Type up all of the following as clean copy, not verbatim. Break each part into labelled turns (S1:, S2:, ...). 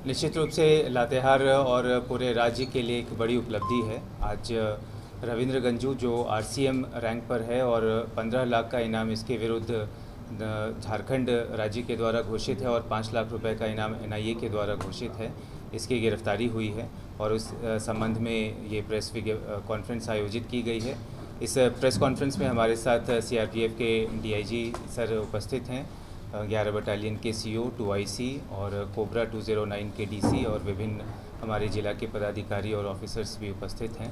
S1: निश्चित रूप से लातेहार और पूरे राज्य के लिए एक बड़ी उपलब्धि है। आज रविंद्र गंजू जो आरसीएम रैंक पर है और 15 लाख का इनाम इसके विरुद्ध झारखंड राज्य के द्वारा घोषित है और 5 लाख रुपए का इनाम एनआईए के द्वारा घोषित है, इसकी गिरफ्तारी हुई है और उस संबंध में ये प्रेस कॉन्फ्रेंस आयोजित की गई है। इस प्रेस कॉन्फ्रेंस में हमारे साथ सीआरपीएफ के डीआईजी सर उपस्थित हैं, 11 बटालियन के सीओ 2IC और कोबरा 209 के डीसी और विभिन्न हमारे जिला के पदाधिकारी और ऑफिसर्स भी उपस्थित हैं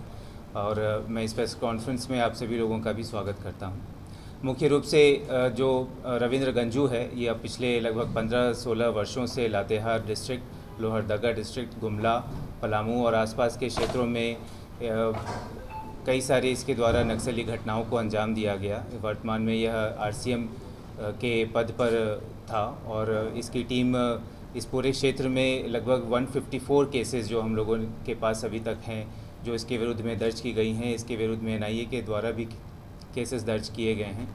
S1: और मैं इस प्रेस कॉन्फ्रेंस में आप सभी लोगों का भी स्वागत करता हूं। मुख्य रूप से जो रविंद्र गंजू है, ये अब पिछले लगभग 15-16 वर्षों से लातेहार डिस्ट्रिक्ट, लोहरदगा डिस्ट्रिक्ट, गुमला, पलामू और आसपास के क्षेत्रों में कई सारे इसके द्वारा नक्सली घटनाओं को अंजाम दिया गया। वर्तमान में यह आरसीएम के पद पर था और इसकी टीम इस पूरे क्षेत्र में लगभग 154 केसेस जो हम लोगों के पास अभी तक हैं, जो इसके विरुद्ध में दर्ज की गई हैं, इसके विरुद्ध में एनआईए के द्वारा भी केसेस दर्ज किए गए हैं।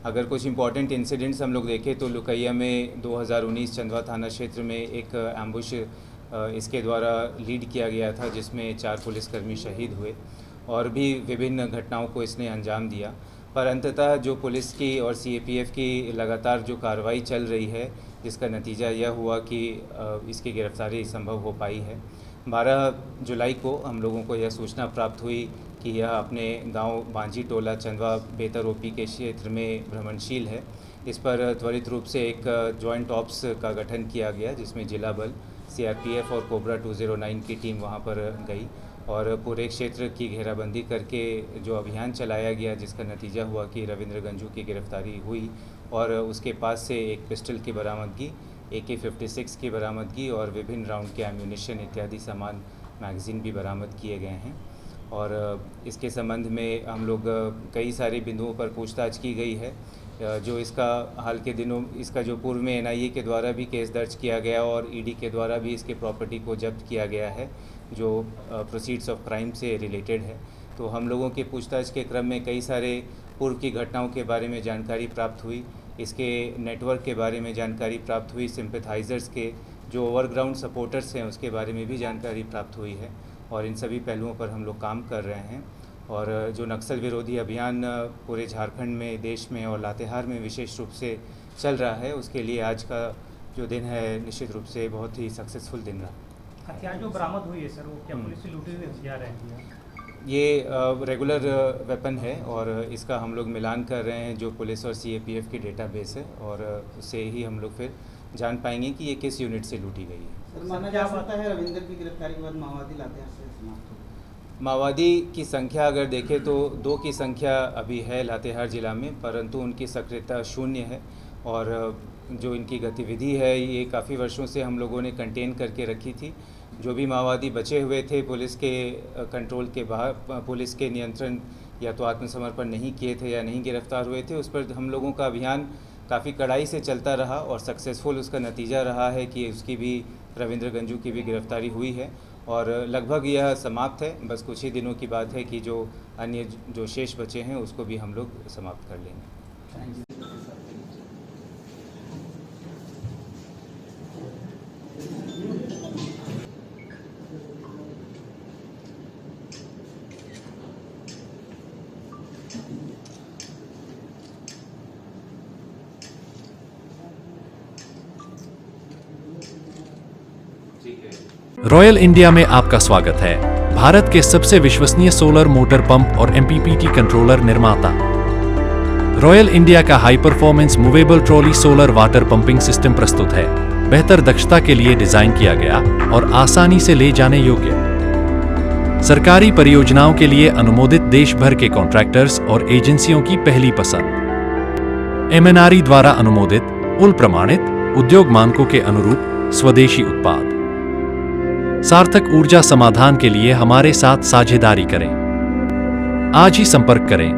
S1: अगर कुछ इंपॉर्टेंट इंसिडेंट्स हम लोग देखें तो लुकैया में 2019 चंदवा थाना क्षेत्र में एक एम्बुश इसके द्वारा लीड किया गया था, जिसमें 4 पुलिसकर्मी शहीद हुए और भी विभिन्न घटनाओं को इसने अंजाम दिया। पर अंततः जो पुलिस की और सीएपीएफ की लगातार जो कार्रवाई चल रही है, जिसका नतीजा यह हुआ कि इसकी गिरफ्तारी संभव हो पाई है। 12 जुलाई को हम लोगों को यह सूचना प्राप्त हुई कि यह अपने गांव बांजी टोला चंदवा बेतर ओपी के क्षेत्र में भ्रमणशील है। इस पर त्वरित रूप से एक जॉइंट ऑप्स का गठन किया गया, जिसमें जिला बल, सीआरपीएफ और कोबरा 209 की टीम वहां पर गई और पूरे क्षेत्र की घेराबंदी करके जो अभियान चलाया गया, जिसका नतीजा हुआ कि रविंद्र गंजू की गिरफ्तारी हुई और उसके पास से एक पिस्टल की बरामदगी, AK-56 की बरामदगी और विभिन्न राउंड के एम्यूनिशन इत्यादि सामान, मैगज़ीन भी बरामद किए गए हैं। और इसके संबंध में हम लोग कई सारे बिंदुओं पर पूछताछ की गई है। जो इसका हाल के दिनों इसका जो पूर्व में एनआईए के द्वारा भी केस दर्ज किया गया और ईडी के द्वारा भी इसके प्रॉपर्टी को जब्त किया गया है, जो प्रोसीड्स ऑफ क्राइम से रिलेटेड है। तो हम लोगों के पूछताछ के क्रम में कई सारे पूर्व की घटनाओं के बारे में जानकारी प्राप्त हुई, इसके नेटवर्क के बारे में जानकारी प्राप्त हुई, सिंपैथाइज़र्स के जो ओवरग्राउंड सपोर्टर्स हैं उसके बारे में भी जानकारी प्राप्त हुई है और इन सभी पहलुओं पर हम लोग काम कर रहे हैं। और जो नक्सल विरोधी अभियान पूरे झारखंड में, देश में और लातेहार में विशेष रूप से चल रहा है, उसके लिए आज का जो दिन है निश्चित रूप से बहुत ही सक्सेसफुल दिन रहा।
S2: हथियार जो बरामद हुई है सर, वो क्या पुलिस से लूटे हुए हथियार हैं?
S1: ये रेगुलर वेपन है और इसका हम लोग मिलान कर रहे हैं जो पुलिस और सीएपीएफ की डेटाबेस है और उससे ही हम लोग फिर जान पाएंगे कि ये किस यूनिट से लूटी गई है।
S3: सर, माना जा सकता है रविंद्र की गिरफ्तारी के बाद माओवादी लातेहार से समाप्त हो?
S1: माओवादी की संख्या अगर देखें तो 2 की संख्या अभी है लातेहार ज़िला में, परंतु उनकी सक्रियता 0 है और जो इनकी गतिविधि है ये काफ़ी वर्षों से हम लोगों ने कंटेन करके रखी थी। जो भी माओवादी बचे हुए थे पुलिस के कंट्रोल के बाहर, पुलिस के नियंत्रण या तो आत्मसमर्पण नहीं किए थे या नहीं गिरफ्तार हुए थे, उस पर हम लोगों का अभियान काफ़ी कड़ाई से चलता रहा और सक्सेसफुल उसका नतीजा रहा है कि उसकी भी, रविंद्र गंजू की भी गिरफ्तारी हुई है और लगभग यह समाप्त है। बस कुछ ही दिनों की बात है कि जो अन्य जो शेष बचे हैं उसको भी हम लोग समाप्त कर लेंगे।
S4: रॉयल इंडिया में आपका स्वागत है। भारत के सबसे विश्वसनीय सोलर मोटर पंप और एमपीपीटी कंट्रोलर निर्माता। रॉयल इंडिया का high performance movable trolley solar water pumping system प्रस्तुत है। बेहतर दक्षता के लिए डिजाइन किया गया और आसानी से ले जाने योग्य। सरकारी परियोजनाओं के लिए अनुमोदित देश भर के कॉन्ट्रैक्टर्स और एजेंसियों की पहली पसंद। एमएनआरई द्वारा अनुमोदित, उल प्रमाणित, उद्योग मानकों के अनुरूप स्वदेशी उत्पाद। सार्थक ऊर्जा समाधान के लिए हमारे साथ साझेदारी करें। आज ही संपर्क करें।